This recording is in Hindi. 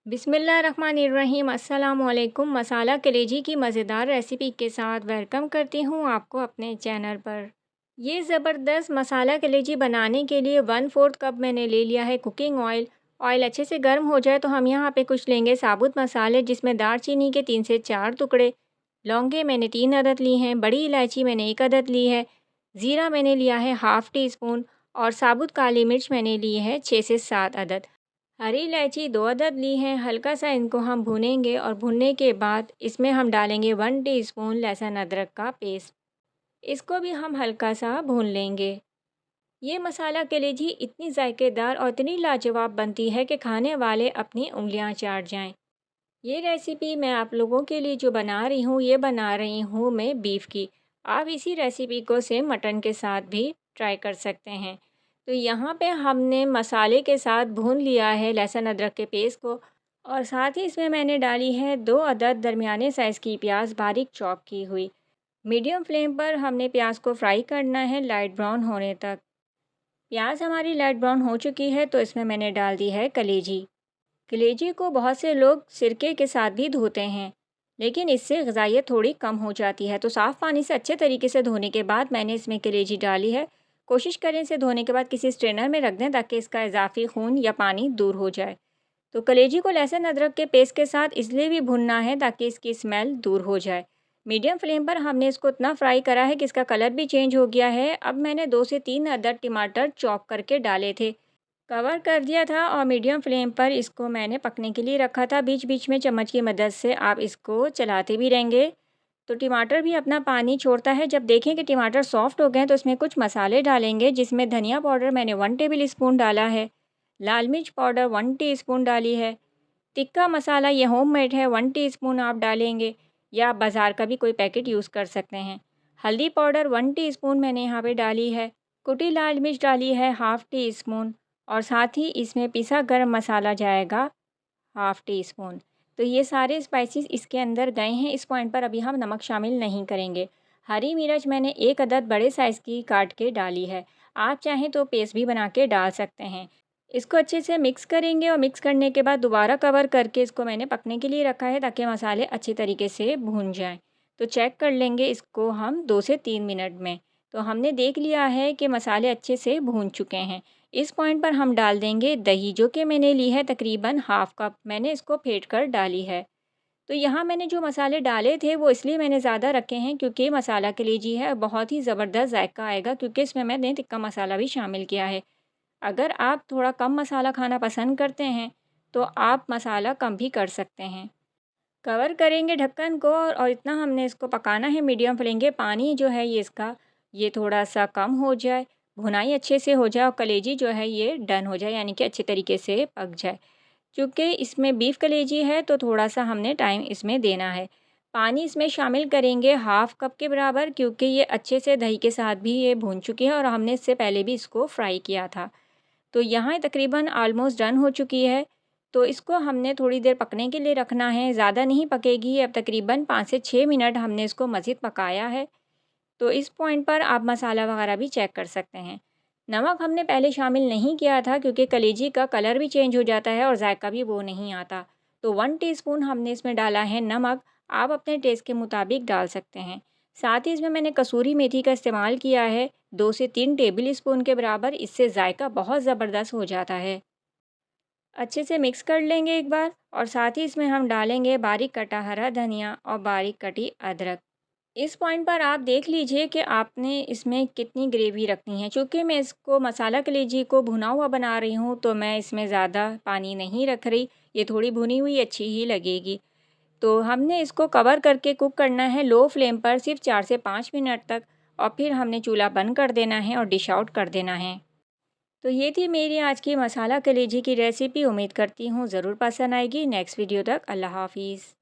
बिस्मिल्लाहिर्रहमानिर्रहीम। अस्सलामुअलैकुम। मसाला कलेजी की मज़ेदार रेसिपी के साथ वेलकम करती हूँ आपको अपने चैनल पर। ये ज़बरदस्त मसाला कलेजी बनाने के लिए 1/4 कप मैंने ले लिया है कुकिंग ऑयल। ऑयल अच्छे से गर्म हो जाए तो हम यहाँ पे कुछ लेंगे साबुत मसाले, जिसमें दालचीनी के 3 से 4 टुकड़े, लौंगे मैंने 3 अदद ली हैं, बड़ी इलायची मैंने 1 अदद ली है, ज़ीरा मैंने लिया है हाफ़ टी स्पून और साबुत काली मिर्च मैंने ली है 6 से 7 अदद। हरी इलायची 2 अदद ली हैं। हल्का सा इनको हम भूनेंगे और भुनने के बाद इसमें हम डालेंगे 1 टीस्पून लहसुन अदरक का पेस्ट। इसको भी हम हल्का सा भून लेंगे। ये मसाला कलेजी इतनी जायकेदार और इतनी लाजवाब बनती है कि खाने वाले अपनी उंगलियां चाट जाएं। ये रेसिपी मैं आप लोगों के लिए जो बना रही हूँ, ये बना रही हूँ मैं बीफ की। आप इसी रेसिपी को सेम मटन के साथ भी ट्राई कर सकते हैं। तो यहाँ पे हमने मसाले के साथ भून लिया है लहसुन अदरक के पेस्ट को, और साथ ही इसमें मैंने डाली है 2 अदद दरमियाने साइज़ की प्याज बारीक चॉप की हुई। मीडियम फ्लेम पर हमने प्याज को फ्राई करना है लाइट ब्राउन होने तक। प्याज हमारी लाइट ब्राउन हो चुकी है तो इसमें मैंने डाल दी है कलेजी। कलेजी को बहुत से लोग सिरके के साथ भी धोते हैं, लेकिन इससे ग़िज़ाइयत थोड़ी कम हो जाती है। तो साफ़ पानी से अच्छे तरीके से धोने के बाद मैंने इसमें कलेजी डाली है। कोशिश करें इसे धोने के बाद किसी स्ट्रेनर में रख दें ताकि इसका इजाफ़ी खून या पानी दूर हो जाए। तो कलेजी को लहसुन अदरक के पेस्ट के साथ इसलिए भी भुनना है ताकि इसकी स्मेल दूर हो जाए। मीडियम फ्लेम पर हमने इसको इतना फ्राई करा है कि इसका कलर भी चेंज हो गया है। अब मैंने 2 से 3 अदद टमाटर चॉप करके डाले थे, कवर कर दिया था और मीडियम फ्लेम पर इसको मैंने पकने के लिए रखा था। बीच बीच में चम्मच की मदद से आप इसको चलाते भी रहेंगे तो टमाटर भी अपना पानी छोड़ता है। जब देखें कि टमाटर सॉफ्ट हो गए तो इसमें कुछ मसाले डालेंगे, जिसमें धनिया पाउडर मैंने 1 टेबल स्पून डाला है, लाल मिर्च पाउडर 1 टीस्पून डाली है, टिक्का मसाला ये होममेड है 1 टीस्पून आप डालेंगे, या आप बाज़ार का भी कोई पैकेट यूज़ कर सकते हैं। हल्दी पाउडर 1 टीस्पून मैंने यहाँ पे डाली है, कुटी लाल मिर्च डाली है हाफ़ टी स्पून, और साथ ही इसमें पिसा गरम मसाला जाएगा हाफ़ टी स्पून। तो ये सारे स्पाइसेस इसके अंदर गए हैं। इस पॉइंट पर अभी हम नमक शामिल नहीं करेंगे। हरी मिर्च मैंने 1 अदद बड़े साइज़ की काट के डाली है। आप चाहें तो पेस्ट भी बना के डाल सकते हैं। इसको अच्छे से मिक्स करेंगे और मिक्स करने के बाद दोबारा कवर करके इसको मैंने पकने के लिए रखा है ताकि मसाले अच्छी तरीके से भून जाएँ। तो चेक कर लेंगे इसको हम 2 से 3 मिनट में। तो हमने देख लिया है कि मसाले अच्छे से भून चुके हैं। इस पॉइंट पर हम डाल देंगे दही, जो कि मैंने ली है तकरीबन हाफ़ कप। मैंने इसको फेंट कर डाली है। तो यहाँ मैंने जो मसाले डाले थे वो इसलिए मैंने ज़्यादा रखे हैं क्योंकि मसाला कलेजी है, बहुत ही ज़बरदस्त जायका आएगा क्योंकि इसमें मैंने टिक्का मसाला भी शामिल किया है। अगर आप थोड़ा कम मसाला खाना पसंद करते हैं तो आप मसाला कम भी कर सकते हैं। कवर करेंगे ढक्कन को और इतना हमने इसको पकाना है मीडियम फ्लेम के। पानी जो है ये इसका ये थोड़ा सा कम हो जाए, भुनाई अच्छे से हो जाए और कलेजी जो है ये डन हो जाए, यानी कि अच्छे तरीके से पक जाए। क्योंकि इसमें बीफ कलेजी है तो थोड़ा सा हमने टाइम इसमें देना है। पानी इसमें शामिल करेंगे हाफ़ कप के बराबर, क्योंकि ये अच्छे से दही के साथ भी ये भून चुकी है और हमने इससे पहले भी इसको फ्राई किया था। तो यहाँ तकरीबन ऑलमोस्ट डन हो चुकी है। तो इसको हमने थोड़ी देर पकने के लिए रखना है, ज़्यादा नहीं पकेगी। अब तकरीबन 5 से 6 मिनट हमने इसको मज़ीद पकाया है। तो इस पॉइंट पर आप मसाला वगैरह भी चेक कर सकते हैं। नमक हमने पहले शामिल नहीं किया था क्योंकि कलेजी का कलर भी चेंज हो जाता है और जायका भी वो नहीं आता। तो 1 टीस्पून हमने इसमें डाला है नमक, आप अपने टेस्ट के मुताबिक डाल सकते हैं। साथ ही इसमें मैंने कसूरी मेथी का इस्तेमाल किया है 2 से 3 टेबल स्पून के बराबर। इससे जायका बहुत ज़बरदस्त हो जाता है। अच्छे से मिक्स कर लेंगे एक बार, और साथ ही इसमें हम डालेंगे बारीक कटा हरा धनिया और बारीक कटी अदरक। इस पॉइंट पर आप देख लीजिए कि आपने इसमें कितनी ग्रेवी रखनी है। चूँकि मैं इसको मसाला कलेजी को भुना हुआ बना रही हूँ तो मैं इसमें ज़्यादा पानी नहीं रख रही, ये थोड़ी भुनी हुई अच्छी ही लगेगी। तो हमने इसको कवर करके कुक करना है लो फ्लेम पर सिर्फ 4 से 5 मिनट तक, और फिर हमने चूल्हा बंद कर देना है और डिश आउट कर देना है। तो ये थी मेरी आज की मसाला कलेजी की रेसिपी। उम्मीद करती हूँ ज़रूर पसंद आएगी। नेक्स्ट वीडियो तक अल्लाह हाफ़िज़।